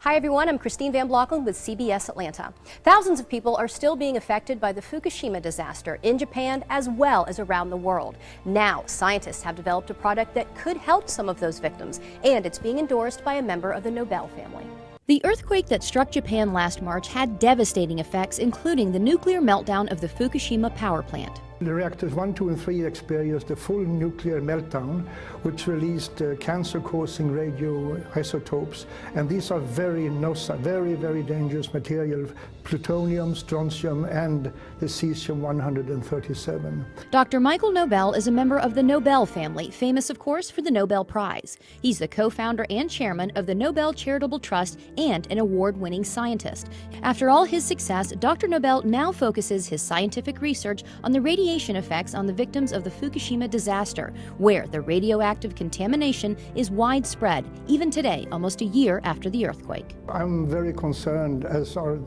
Hi everyone, I'm Christine Van Blocken with CBS Atlanta. Thousands of people are still being affected by the Fukushima disaster in Japan as well as around the world. Now, scientists have developed a product that could help some of those victims, and it's being endorsed by a member of the Nobel family. The earthquake that struck Japan last March had devastating effects, including the nuclear meltdown of the Fukushima power plant. The reactors 1, 2, and 3 experienced a full nuclear meltdown, which released cancer-causing radioisotopes, and these are very dangerous material: plutonium, strontium, and the cesium-137. Dr. Michael Nobel is a member of the Nobel family, famous, of course, for the Nobel Prize. He's the co-founder and chairman of the Nobel Charitable Trust and an award-winning scientist. After all his success, Dr. Nobel now focuses his scientific research on the radiation effects on the victims of the Fukushima disaster, where the radioactive contamination is widespread, even today, almost a year after the earthquake. I'm very concerned, as are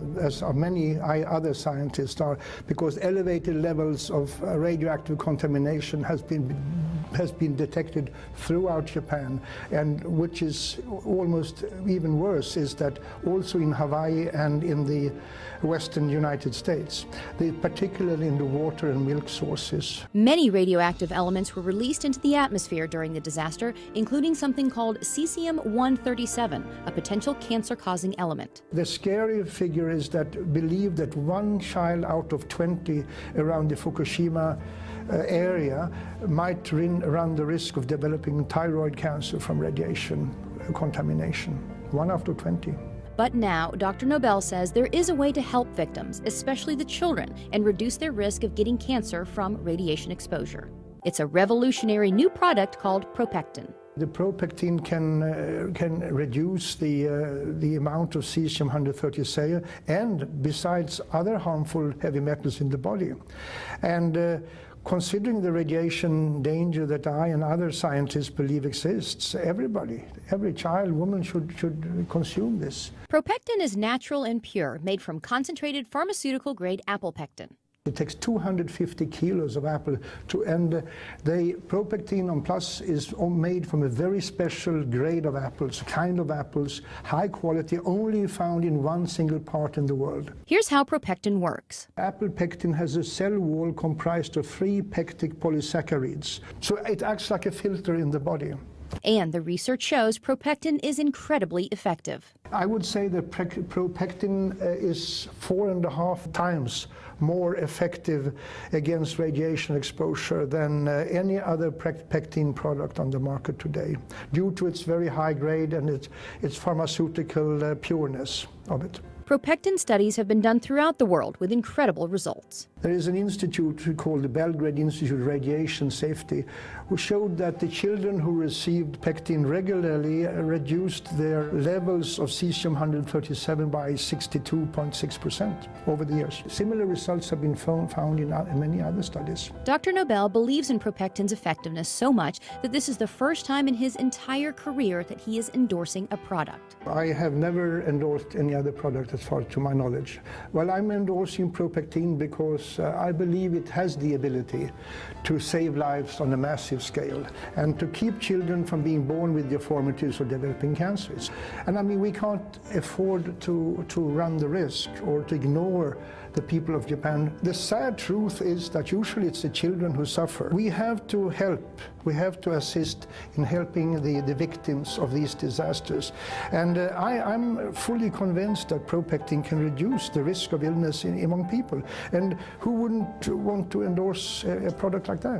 many other scientists are, because elevated levels of radioactive contamination has been detected throughout Japan, and which is almost even worse is that also in Hawaii and in the western United States, particularly in the water and milk sources. Many radioactive elements were released into the atmosphere during the disaster, including something called cesium-137, a potential cancer-causing element. The scary figure is that believe that 1 child out of 20 around the Fukushima area might run the risk of developing thyroid cancer from radiation contamination. 1 out of 20. But now, Dr. Nobel says there is a way to help victims, especially the children, and reduce their risk of getting cancer from radiation exposure. It's a revolutionary new product called ProPectin. The ProPectin can reduce the amount of cesium-137 and besides other harmful heavy metals in the body. And considering the radiation danger that I and other scientists believe exists, every child, woman should consume this. ProPectin is natural and pure, made from concentrated pharmaceutical-grade apple pectin. It takes 250 kilos of apple and the ProPectin on Plus is made from a very special grade of apples, high quality, only found in one single part in the world. Here's how ProPectin works. Apple pectin has a cell wall comprised of 3 pectic polysaccharides, so it acts like a filter in the body. And the research shows ProPectin is incredibly effective. I would say that ProPectin is 4.5 times more effective against radiation exposure than any other pectin product on the market today, due to its very high grade and its pharmaceutical pureness of it. ProPectin studies have been done throughout the world with incredible results. There is an institute called the Belgrade Institute of Radiation Safety, who showed that the children who received pectin regularly reduced their levels of cesium-137 by 62.6% over the years. Similar results have been found in many other studies. Dr. Nobel believes in ProPectin's effectiveness so much that this is the first time in his entire career that he is endorsing a product. I have never endorsed any other product as far to my knowledge. Well, I'm endorsing ProPectin because I believe it has the ability to save lives on a massive scale and to keep children from being born with deformities or developing cancers. And I mean, we can't afford to run the risk or to ignore the people of Japan. The sad truth is that usually it's the children who suffer. We have to help. We have to assist in helping the victims of these disasters. And I'm fully convinced that ProPectin can reduce the risk of illness among people. And who wouldn't want to endorse a product like that?